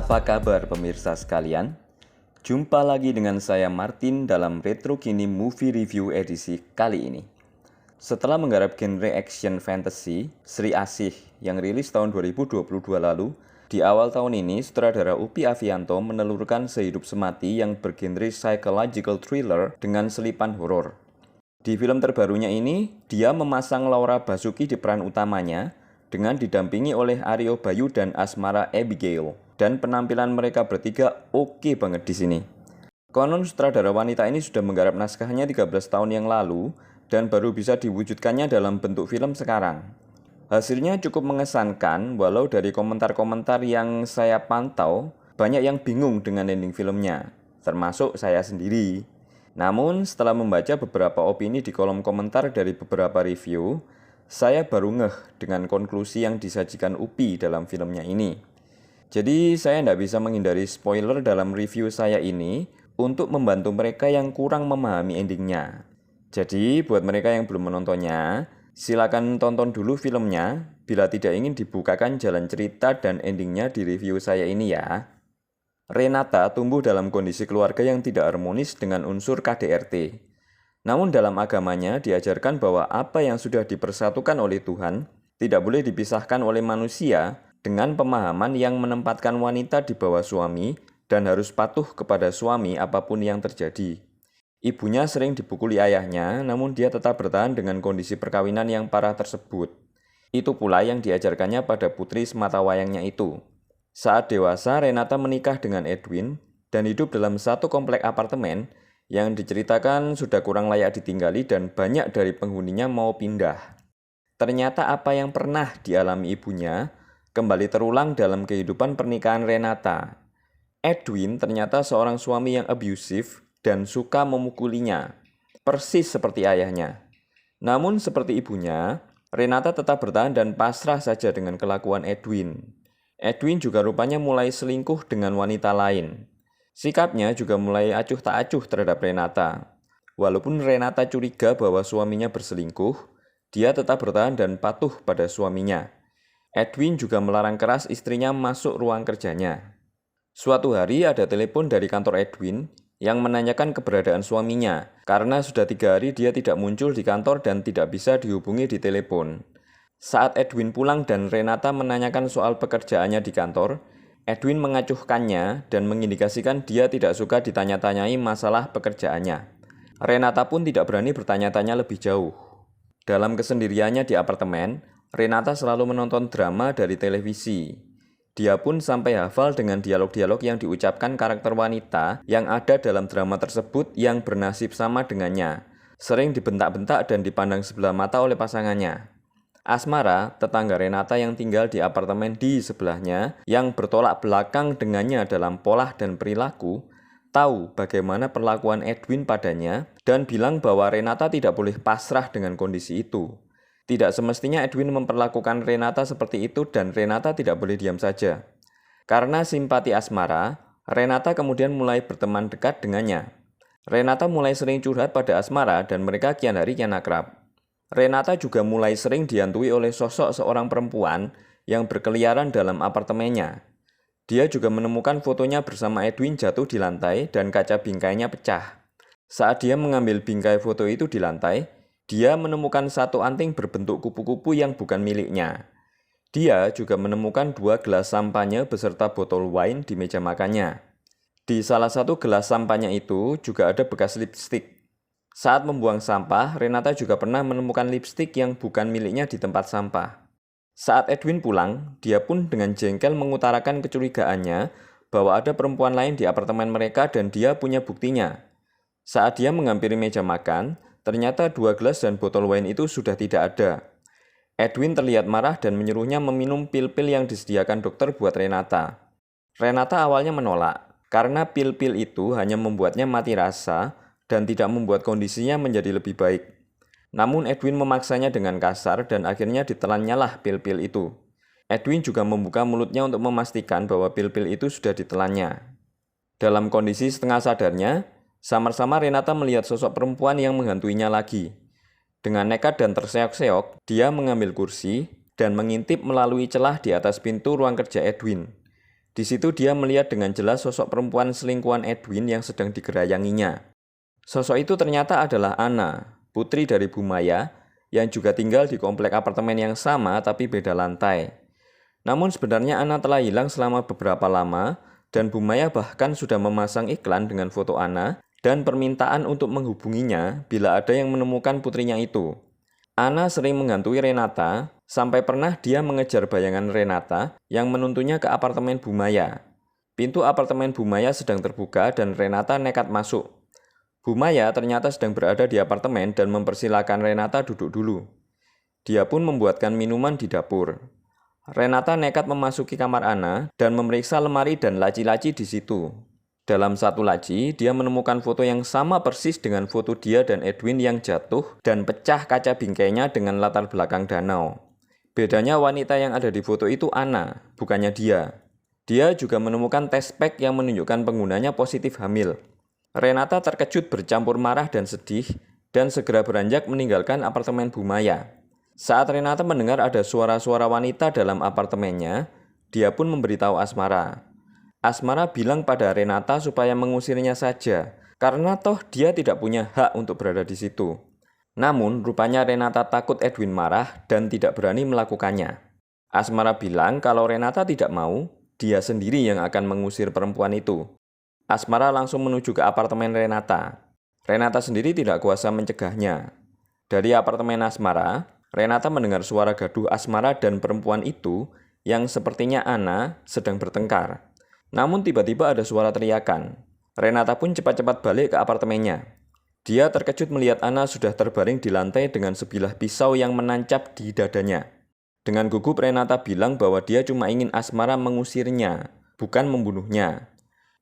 Apa kabar pemirsa sekalian? Jumpa lagi dengan saya Martin dalam Retro Kini Movie Review edisi kali ini. Setelah menggarap genre action fantasy, Sri Asih yang rilis tahun 2022 lalu, di awal tahun ini sutradara Upi Avianto menelurkan Sehidup Semati yang bergenre psychological thriller dengan selipan horor. Di film terbarunya ini, dia memasang Laura Basuki di peran utamanya dengan didampingi oleh Aryo Bayu dan Asmara Abigail. Dan penampilan mereka bertiga oke banget di sini. Konon sutradara wanita ini sudah menggarap naskahnya 13 tahun yang lalu dan baru bisa diwujudkannya dalam bentuk film sekarang. Hasilnya cukup mengesankan walau dari komentar-komentar yang saya pantau banyak yang bingung dengan ending filmnya, termasuk saya sendiri. Namun setelah membaca beberapa opini di kolom komentar dari beberapa review, saya baru ngeh dengan konklusi yang disajikan Upi dalam filmnya ini. Jadi saya tidak bisa menghindari spoiler dalam review saya ini untuk membantu mereka yang kurang memahami endingnya. Jadi buat mereka yang belum menontonnya, silakan tonton dulu filmnya bila tidak ingin dibukakan jalan cerita dan endingnya di review saya ini ya. Renata tumbuh dalam kondisi keluarga yang tidak harmonis dengan unsur KDRT. Namun dalam agamanya diajarkan bahwa apa yang sudah dipersatukan oleh Tuhan tidak boleh dipisahkan oleh manusia dengan pemahaman yang menempatkan wanita di bawah suami dan harus patuh kepada suami apapun yang terjadi. Ibunya sering dipukuli ayahnya, namun dia tetap bertahan dengan kondisi perkawinan yang parah tersebut. Itu pula yang diajarkannya pada putri sematawayangnya itu. Saat dewasa, Renata menikah dengan Edwin dan hidup dalam satu komplek apartemen yang diceritakan sudah kurang layak ditinggali dan banyak dari penghuninya mau pindah. Ternyata apa yang pernah dialami ibunya kembali terulang dalam kehidupan pernikahan Renata. Edwin ternyata seorang suami yang abusive dan suka memukulinya, persis seperti ayahnya. Namun seperti ibunya, Renata tetap bertahan dan pasrah saja dengan kelakuan Edwin. Edwin juga rupanya mulai selingkuh dengan wanita lain. Sikapnya juga mulai acuh tak acuh terhadap Renata. Walaupun Renata curiga bahwa suaminya berselingkuh, dia tetap bertahan dan patuh pada suaminya. Edwin juga melarang keras istrinya masuk ruang kerjanya. Suatu hari ada telepon dari kantor Edwin yang menanyakan keberadaan suaminya karena sudah 3 hari dia tidak muncul di kantor dan tidak bisa dihubungi di telepon. Saat Edwin pulang dan Renata menanyakan soal pekerjaannya di kantor, Edwin mengacuhkannya dan mengindikasikan dia tidak suka ditanya-tanyai masalah pekerjaannya. Renata pun tidak berani bertanya-tanya lebih jauh. Dalam kesendiriannya di apartemen, Renata selalu menonton drama dari televisi. Dia pun sampai hafal dengan dialog-dialog yang diucapkan karakter wanita yang ada dalam drama tersebut yang bernasib sama dengannya. Sering dibentak-bentak dan dipandang sebelah mata oleh pasangannya. Asmara, tetangga Renata yang tinggal di apartemen di sebelahnya, yang bertolak belakang dengannya dalam pola dan perilaku, tahu bagaimana perlakuan Edwin padanya dan bilang bahwa Renata tidak boleh pasrah dengan kondisi itu. Tidak semestinya Edwin memperlakukan Renata seperti itu dan Renata tidak boleh diam saja. Karena simpati Asmara, Renata kemudian mulai berteman dekat dengannya. Renata mulai sering curhat pada Asmara dan mereka kian hari kian akrab. Renata juga mulai sering dihantui oleh sosok seorang perempuan yang berkeliaran dalam apartemennya. Dia juga menemukan fotonya bersama Edwin jatuh di lantai dan kaca bingkainya pecah. Saat dia mengambil bingkai foto itu di lantai, dia menemukan satu anting berbentuk kupu-kupu yang bukan miliknya. Dia juga menemukan 2 gelas sampahnya beserta botol wine di meja makannya. Di salah satu gelas sampahnya itu juga ada bekas lipstik. Saat membuang sampah, Renata juga pernah menemukan lipstik yang bukan miliknya di tempat sampah. Saat Edwin pulang, dia pun dengan jengkel mengutarakan kecurigaannya bahwa ada perempuan lain di apartemen mereka dan dia punya buktinya. Saat dia menghampiri meja makan, ternyata 2 gelas dan botol wine itu sudah tidak ada. Edwin terlihat marah dan menyuruhnya meminum pil-pil yang disediakan dokter buat Renata. Renata awalnya menolak, karena pil-pil itu hanya membuatnya mati rasa dan tidak membuat kondisinya menjadi lebih baik. Namun Edwin memaksanya dengan kasar dan akhirnya ditelannya lah pil-pil itu. Edwin juga membuka mulutnya untuk memastikan bahwa pil-pil itu sudah ditelannya. Dalam kondisi setengah sadarnya, samar-samar Renata melihat sosok perempuan yang menghantuinya lagi. Dengan nekat dan terseok-seok, dia mengambil kursi dan mengintip melalui celah di atas pintu ruang kerja Edwin. Di situ dia melihat dengan jelas sosok perempuan selingkuhan Edwin yang sedang digerayanginya. Sosok itu ternyata adalah Anna, putri dari Bu Maya, yang juga tinggal di komplek apartemen yang sama tapi beda lantai. Namun sebenarnya Anna telah hilang selama beberapa lama, dan Bu Maya bahkan sudah memasang iklan dengan foto Anna dan permintaan untuk menghubunginya bila ada yang menemukan putrinya itu. Anna sering menghantui Renata, sampai pernah dia mengejar bayangan Renata yang menuntunnya ke apartemen Bu Maya. Pintu apartemen Bu Maya sedang terbuka dan Renata nekat masuk. Bu Maya ternyata sedang berada di apartemen dan mempersilahkan Renata duduk dulu. Dia pun membuatkan minuman di dapur. Renata nekat memasuki kamar Anna dan memeriksa lemari dan laci-laci di situ. Dalam satu laci, dia menemukan foto yang sama persis dengan foto dia dan Edwin yang jatuh dan pecah kaca bingkainya dengan latar belakang danau. Bedanya wanita yang ada di foto itu Anna, bukannya dia. Dia juga menemukan tes pack yang menunjukkan penggunanya positif hamil. Renata terkejut bercampur marah dan sedih dan segera beranjak meninggalkan apartemen Bu Maya. Saat Renata mendengar ada suara-suara wanita dalam apartemennya, dia pun memberitahu Asmara. Asmara bilang pada Renata supaya mengusirnya saja, karena toh dia tidak punya hak untuk berada di situ. Namun, rupanya Renata takut Edwin marah dan tidak berani melakukannya. Asmara bilang kalau Renata tidak mau, dia sendiri yang akan mengusir perempuan itu. Asmara langsung menuju ke apartemen Renata. Renata sendiri tidak kuasa mencegahnya. Dari apartemen Asmara, Renata mendengar suara gaduh Asmara dan perempuan itu yang sepertinya Anna sedang bertengkar. Namun tiba-tiba ada suara teriakan. Renata pun cepat-cepat balik ke apartemennya. Dia terkejut melihat Anna sudah terbaring di lantai dengan sebilah pisau yang menancap di dadanya. Dengan gugup Renata bilang bahwa dia cuma ingin Asmara mengusirnya, bukan membunuhnya.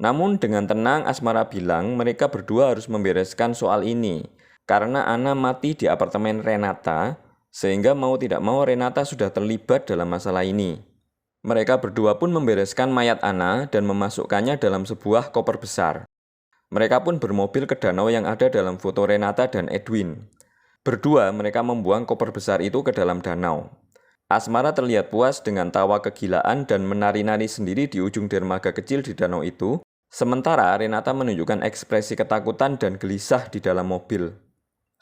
Namun dengan tenang Asmara bilang mereka berdua harus membereskan soal ini, karena Anna mati di apartemen Renata, sehingga mau tidak mau Renata sudah terlibat dalam masalah ini. Mereka berdua pun membereskan mayat Anna dan memasukkannya dalam sebuah koper besar. Mereka pun bermobil ke danau yang ada dalam foto Renata dan Edwin. Berdua mereka membuang koper besar itu ke dalam danau. Asmara terlihat puas dengan tawa kegilaan dan menari-nari sendiri di ujung dermaga kecil di danau itu, sementara Renata menunjukkan ekspresi ketakutan dan gelisah di dalam mobil.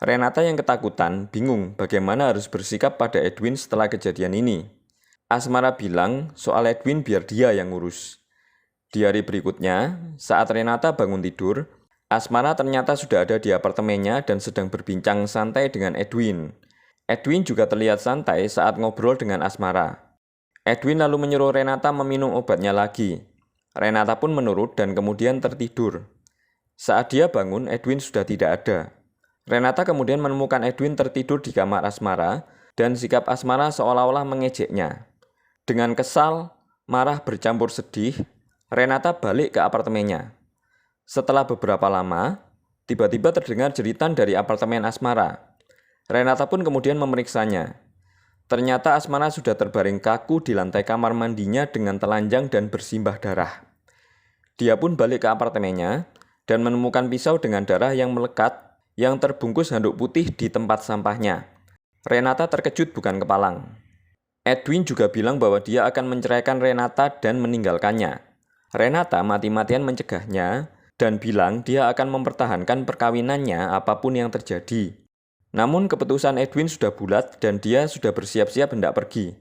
Renata yang ketakutan bingung bagaimana harus bersikap pada Edwin setelah kejadian ini. Asmara bilang soal Edwin biar dia yang ngurus. Di hari berikutnya, saat Renata bangun tidur, Asmara ternyata sudah ada di apartemennya dan sedang berbincang santai dengan Edwin. Edwin juga terlihat santai saat ngobrol dengan Asmara. Edwin lalu menyuruh Renata meminum obatnya lagi. Renata pun menurut dan kemudian tertidur. Saat dia bangun, Edwin sudah tidak ada. Renata kemudian menemukan Edwin tertidur di kamar Asmara dan sikap Asmara seolah-olah mengejeknya. Dengan kesal, marah bercampur sedih, Renata balik ke apartemennya. Setelah beberapa lama, tiba-tiba terdengar jeritan dari apartemen Asmara. Renata pun kemudian memeriksanya. Ternyata Asmara sudah terbaring kaku di lantai kamar mandinya dengan telanjang dan bersimbah darah. Dia pun balik ke apartemennya dan menemukan pisau dengan darah yang melekat yang terbungkus handuk putih di tempat sampahnya. Renata terkejut bukan kepalang. Edwin juga bilang bahwa dia akan menceraikan Renata dan meninggalkannya. Renata mati-matian mencegahnya dan bilang dia akan mempertahankan perkawinannya apapun yang terjadi. Namun keputusan Edwin sudah bulat dan dia sudah bersiap-siap hendak pergi.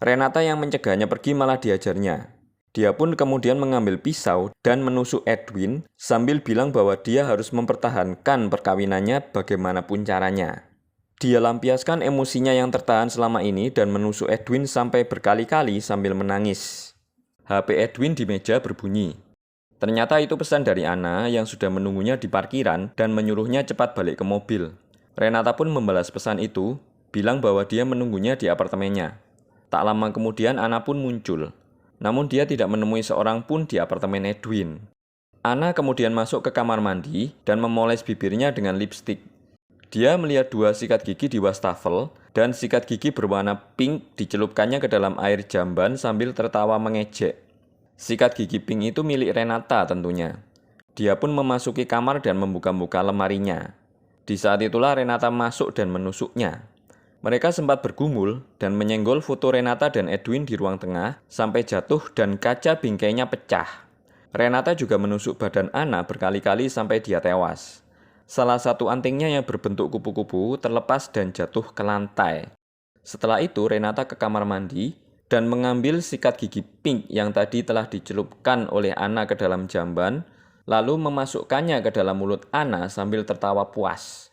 Renata yang mencegahnya pergi malah diajarnya. Dia pun kemudian mengambil pisau dan menusuk Edwin sambil bilang bahwa dia harus mempertahankan perkawinannya bagaimanapun caranya. Dia lampiaskan emosinya yang tertahan selama ini dan menusuk Edwin sampai berkali-kali sambil menangis. HP Edwin di meja berbunyi. Ternyata itu pesan dari Anna yang sudah menunggunya di parkiran dan menyuruhnya cepat balik ke mobil. Renata pun membalas pesan itu, bilang bahwa dia menunggunya di apartemennya. Tak lama kemudian Anna pun muncul. Namun dia tidak menemui seorang pun di apartemen Edwin. Anna kemudian masuk ke kamar mandi dan memoles bibirnya dengan lipstik. Dia melihat 2 sikat gigi di wastafel dan sikat gigi berwarna pink dicelupkannya ke dalam air jamban sambil tertawa mengejek. Sikat gigi pink itu milik Renata tentunya. Dia pun memasuki kamar dan membuka-buka lemarinya. Di saat itulah Renata masuk dan menusuknya. Mereka sempat bergumul dan menyenggol foto Renata dan Edwin di ruang tengah sampai jatuh dan kaca bingkainya pecah. Renata juga menusuk badan Anna berkali-kali sampai dia tewas. Salah satu antingnya yang berbentuk kupu-kupu terlepas dan jatuh ke lantai. Setelah itu Renata ke kamar mandi dan mengambil sikat gigi pink yang tadi telah dicelupkan oleh Anna ke dalam jamban, lalu memasukkannya ke dalam mulut Anna sambil tertawa puas.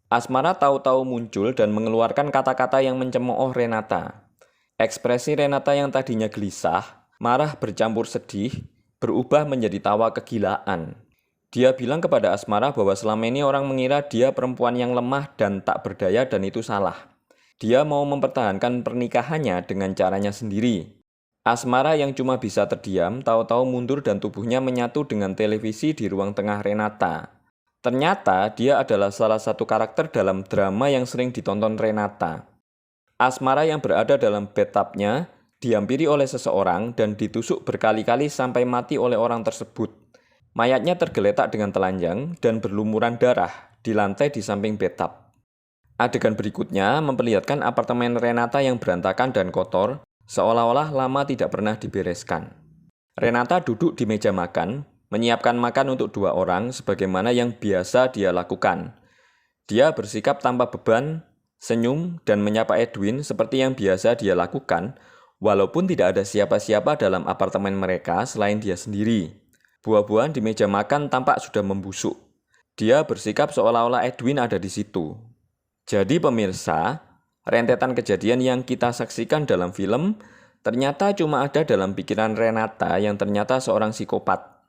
Asmara tahu-tahu muncul dan mengeluarkan kata-kata yang mencemooh Renata. Ekspresi Renata yang tadinya gelisah, marah bercampur sedih, berubah menjadi tawa kegilaan. Dia bilang kepada Asmara bahwa selama ini orang mengira dia perempuan yang lemah dan tak berdaya dan itu salah. Dia mau mempertahankan pernikahannya dengan caranya sendiri. Asmara yang cuma bisa terdiam, tahu-tahu mundur dan tubuhnya menyatu dengan televisi di ruang tengah Renata. Ternyata dia adalah salah satu karakter dalam drama yang sering ditonton Renata. Asmara yang berada dalam bathtubnya dihampiri oleh seseorang dan ditusuk berkali-kali sampai mati oleh orang tersebut. Mayatnya tergeletak dengan telanjang dan berlumuran darah di lantai di samping bathtub. Adegan berikutnya memperlihatkan apartemen Renata yang berantakan dan kotor, seolah-olah lama tidak pernah dibereskan. Renata duduk di meja makan, menyiapkan makan untuk 2 orang sebagaimana yang biasa dia lakukan. Dia bersikap tanpa beban, senyum, dan menyapa Edwin seperti yang biasa dia lakukan, walaupun tidak ada siapa-siapa dalam apartemen mereka selain dia sendiri. Buah-buahan di meja makan tampak sudah membusuk. Dia bersikap seolah-olah Edwin ada di situ. Jadi pemirsa, rentetan kejadian yang kita saksikan dalam film ternyata cuma ada dalam pikiran Renata yang ternyata seorang psikopat.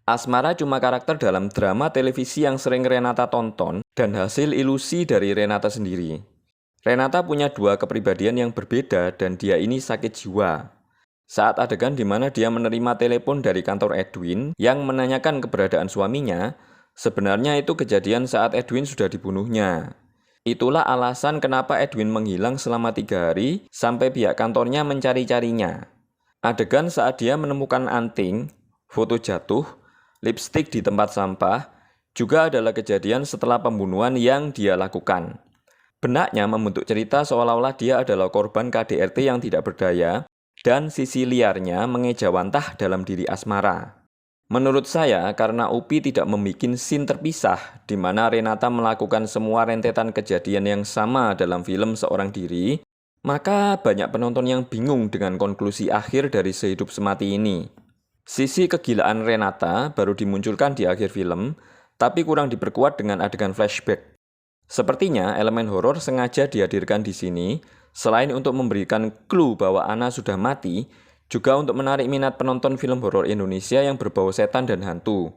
Asmara cuma karakter dalam drama televisi yang sering Renata tonton dan hasil ilusi dari Renata sendiri. Renata punya 2 kepribadian yang berbeda dan dia ini sakit jiwa. Saat adegan di mana dia menerima telepon dari kantor Edwin yang menanyakan keberadaan suaminya, sebenarnya itu kejadian saat Edwin sudah dibunuhnya. Itulah alasan kenapa Edwin menghilang selama 3 hari sampai pihak kantornya mencari-carinya. Adegan saat dia menemukan anting, foto jatuh, lipstik di tempat sampah, juga adalah kejadian setelah pembunuhan yang dia lakukan. Benaknya membentuk cerita seolah-olah dia adalah korban KDRT yang tidak berdaya, dan sisi liarnya mengejawantah dalam diri Asmara. Menurut saya, karena Upi tidak membuat scene terpisah di mana Renata melakukan semua rentetan kejadian yang sama dalam film seorang diri, maka banyak penonton yang bingung dengan konklusi akhir dari sehidup semati ini. Sisi kegilaan Renata baru dimunculkan di akhir film, tapi kurang diperkuat dengan adegan flashback. Sepertinya elemen horor sengaja dihadirkan di sini, selain untuk memberikan clue bahwa Anna sudah mati, juga untuk menarik minat penonton film horor Indonesia yang berbau setan dan hantu.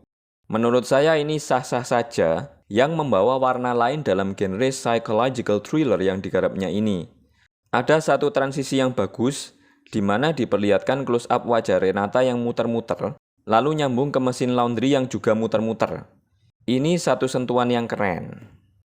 Menurut saya ini sah-sah saja, yang membawa warna lain dalam genre psychological thriller yang digarapnya ini. Ada satu transisi yang bagus, di mana diperlihatkan close-up wajah Renata yang muter-muter, lalu nyambung ke mesin laundry yang juga muter-muter. Ini satu sentuhan yang keren.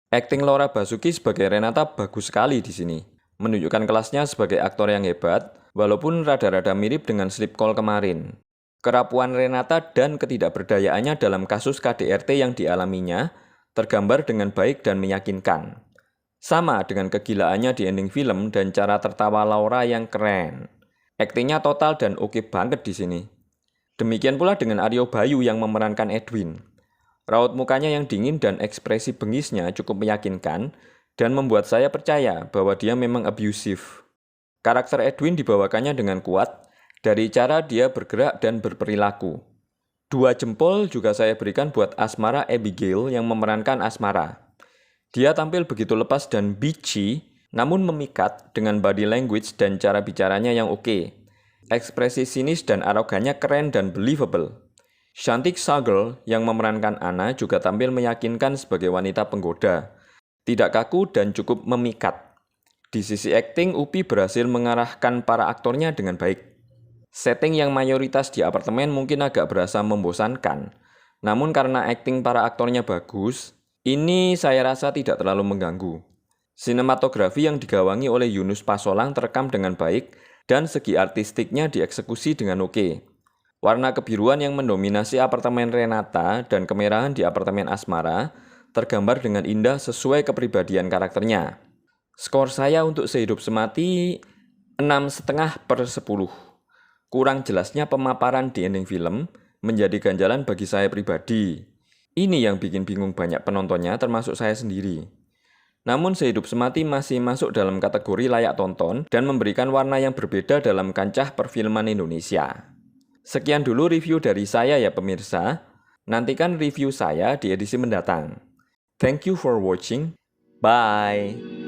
Akting Laura Basuki sebagai Renata bagus sekali di sini, menunjukkan kelasnya sebagai aktor yang hebat, walaupun rada-rada mirip dengan Sleep Call kemarin. Kerapuan Renata dan ketidakberdayaannya dalam kasus KDRT yang dialaminya tergambar dengan baik dan meyakinkan. Sama dengan kegilaannya di ending film dan cara tertawa Laura yang keren. Aktingnya total dan oke banget di sini. Demikian pula dengan Aryo Bayu yang memerankan Edwin. Raut mukanya yang dingin dan ekspresi bengisnya cukup meyakinkan dan membuat saya percaya bahwa dia memang abusive. Karakter Edwin dibawakannya dengan kuat dari cara dia bergerak dan berperilaku. 2 jempol juga saya berikan buat Asmara Abigail yang memerankan Asmara. Dia tampil begitu lepas dan bitchy, namun memikat dengan body language dan cara bicaranya yang oke. Ekspresi sinis dan arogannya keren dan believable. Shantik Sahgal yang memerankan Anna juga tampil meyakinkan sebagai wanita penggoda. Tidak kaku dan cukup memikat. Di sisi akting, Upi berhasil mengarahkan para aktornya dengan baik. Setting yang mayoritas di apartemen mungkin agak berasa membosankan. Namun karena akting para aktornya bagus, ini saya rasa tidak terlalu mengganggu. Sinematografi yang digawangi oleh Yunus Pasolang terekam dengan baik dan segi artistiknya dieksekusi dengan oke. Warna kebiruan yang mendominasi apartemen Renata dan kemerahan di apartemen Asmara tergambar dengan indah sesuai kepribadian karakternya. Skor saya untuk Sehidup Semati 6,5/10. Kurang jelasnya pemaparan di ending film menjadi ganjalan bagi saya pribadi. Ini yang bikin bingung banyak penontonnya termasuk saya sendiri. Namun Sehidup Semati masih masuk dalam kategori layak tonton dan memberikan warna yang berbeda dalam kancah perfilman Indonesia. Sekian dulu review dari saya ya pemirsa. Nantikan review saya di edisi mendatang. Thank you for watching. Bye.